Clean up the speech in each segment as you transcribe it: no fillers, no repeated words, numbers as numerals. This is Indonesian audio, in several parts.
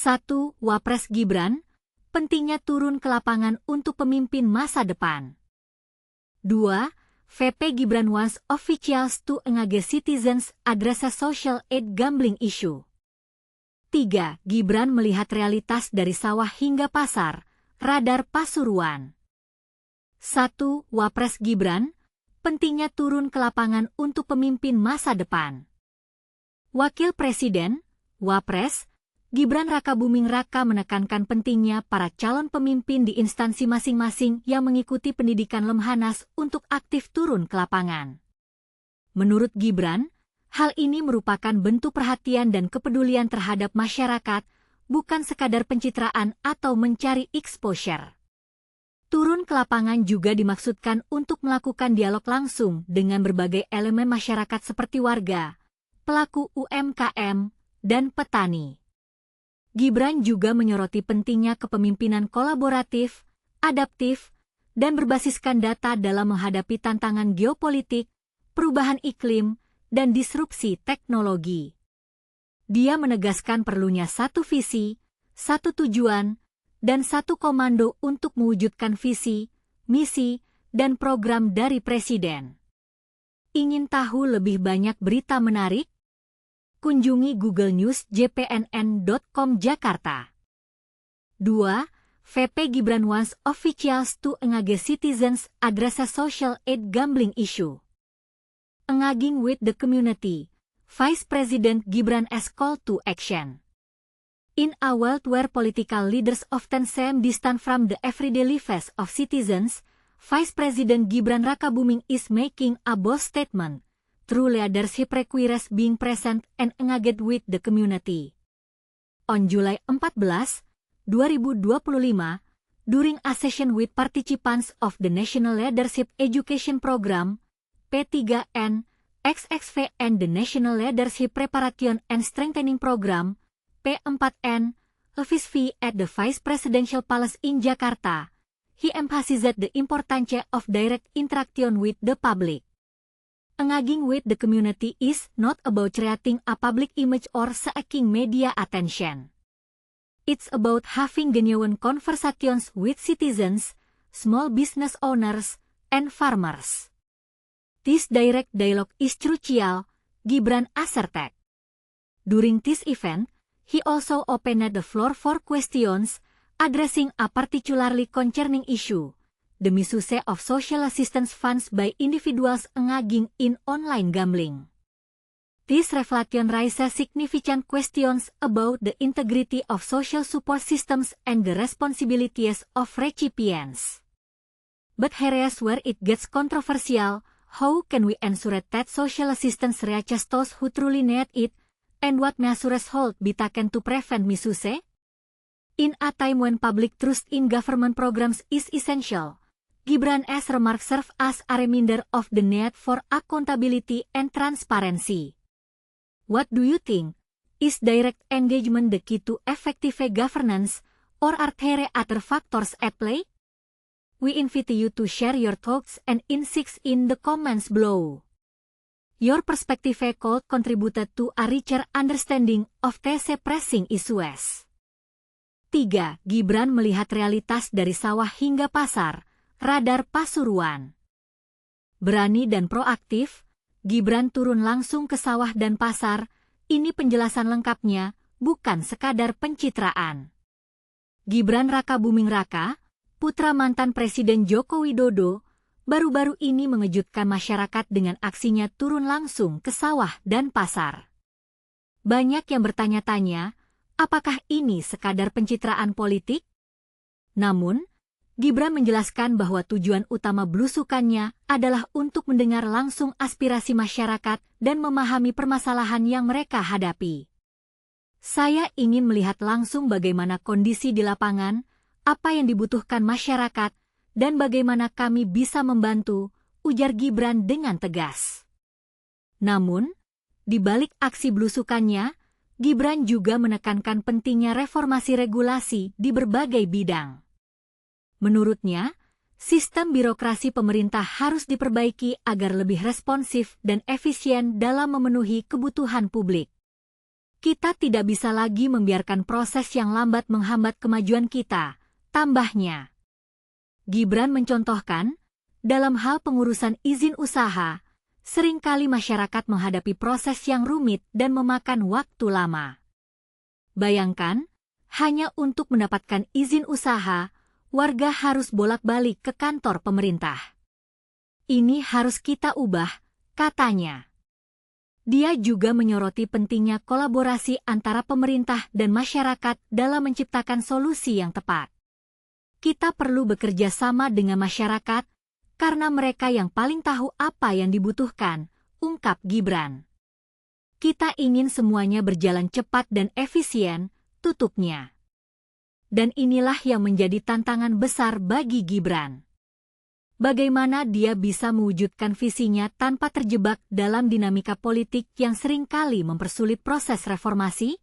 1. Wapres Gibran, pentingnya turun ke lapangan untuk pemimpin masa depan. 2. VP Gibran wants officials to engage citizens address a social aid gambling issue. 3. Gibran melihat realitas dari sawah hingga pasar, radar Pasuruan. 1. Wapres Gibran, pentingnya turun ke lapangan untuk pemimpin masa depan. Wakil Presiden, Wapres, Gibran Rakabuming Raka menekankan pentingnya para calon pemimpin di instansi masing-masing yang mengikuti pendidikan Lemhanas untuk aktif turun ke lapangan. Menurut Gibran, hal ini merupakan bentuk perhatian dan kepedulian terhadap masyarakat, bukan sekadar pencitraan atau mencari exposure. Turun ke lapangan juga dimaksudkan untuk melakukan dialog langsung dengan berbagai elemen masyarakat seperti warga, pelaku UMKM, dan petani. Gibran juga menyoroti pentingnya kepemimpinan kolaboratif, adaptif, dan berbasiskan data dalam menghadapi tantangan geopolitik, perubahan iklim, dan disrupsi teknologi. Dia menegaskan perlunya satu visi, satu tujuan, dan satu komando untuk mewujudkan visi, misi, dan program dari Presiden. Ingin tahu lebih banyak berita menarik? Kunjungi Google News jpnn.com Jakarta. 2. VP Gibran wants officials to engage citizens address a social aid gambling issue. Engaging with the community, Vice President Gibran as call to action. In a world where political leaders often seem distant from the everyday lives of citizens, Vice President Gibran Rakabuming is making a bold statement. True leadership requires being present and engaged with the community. On July 14, 2025, during a session with participants of the National Leadership Education Program, P3N, XXV and the National Leadership Preparation and Strengthening Program, P4N, a visit at the Vice Presidential Palace in Jakarta, he emphasized the importance of direct interaction with the public. Engaging with the community is not about creating a public image or seeking media attention. It's about having genuine conversations with citizens, small business owners, and farmers. This direct dialogue is crucial, Gibran asserted. During this event, he also opened the floor for questions, addressing a particularly concerning issue. The misuse of social assistance funds by individuals engaging in online gambling. This reflection raises significant questions about the integrity of social support systems and the responsibilities of recipients. But here is where it gets controversial. How can we ensure that social assistance reaches those who truly need it, and what measures hold be taken to prevent misuse? In a time when public trust in government programs is essential, Gibran's remarks serve as a reminder of the need for accountability and transparency. What do you think? Is direct engagement the key to effective governance, or are there other factors at play? We invite you to share your thoughts and insights in the comments below. Your perspective could contribute to a richer understanding of these pressing issues. 3. Gibran melihat realitas dari sawah hingga pasar, radar Pasuruan. Berani dan proaktif, Gibran turun langsung ke sawah dan pasar. Ini penjelasan lengkapnya, bukan sekadar pencitraan. Gibran Rakabuming Raka, putra mantan Presiden Joko Widodo, baru-baru ini mengejutkan masyarakat dengan aksinya turun langsung ke sawah dan pasar. Banyak yang bertanya-tanya, apakah ini sekadar pencitraan politik? Namun, Gibran menjelaskan bahwa tujuan utama belusukannya adalah untuk mendengar langsung aspirasi masyarakat dan memahami permasalahan yang mereka hadapi. Saya ingin melihat langsung bagaimana kondisi di lapangan, apa yang dibutuhkan masyarakat, dan bagaimana kami bisa membantu, ujar Gibran dengan tegas. Namun, di balik aksi belusukannya, Gibran juga menekankan pentingnya reformasi regulasi di berbagai bidang. Menurutnya, sistem birokrasi pemerintah harus diperbaiki agar lebih responsif dan efisien dalam memenuhi kebutuhan publik. Kita tidak bisa lagi membiarkan proses yang lambat menghambat kemajuan kita, tambahnya. Gibran mencontohkan, dalam hal pengurusan izin usaha, seringkali masyarakat menghadapi proses yang rumit dan memakan waktu lama. Bayangkan, hanya untuk mendapatkan izin usaha, warga harus bolak-balik ke kantor pemerintah. Ini harus kita ubah, katanya. Dia juga menyoroti pentingnya kolaborasi antara pemerintah dan masyarakat dalam menciptakan solusi yang tepat. Kita perlu bekerja sama dengan masyarakat, karena mereka yang paling tahu apa yang dibutuhkan, ungkap Gibran. Kita ingin semuanya berjalan cepat dan efisien, tutupnya. Dan inilah yang menjadi tantangan besar bagi Gibran. Bagaimana dia bisa mewujudkan visinya tanpa terjebak dalam dinamika politik yang seringkali mempersulit proses reformasi?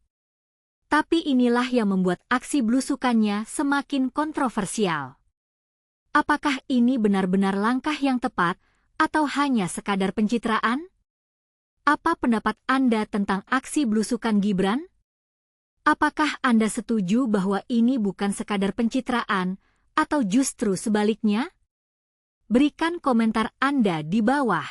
Tapi inilah yang membuat aksi belusukannya semakin kontroversial. Apakah ini benar-benar langkah yang tepat atau hanya sekadar pencitraan? Apa pendapat Anda tentang aksi belusukan Gibran? Apakah Anda setuju bahwa ini bukan sekadar pencitraan atau justru sebaliknya? Berikan komentar Anda di bawah.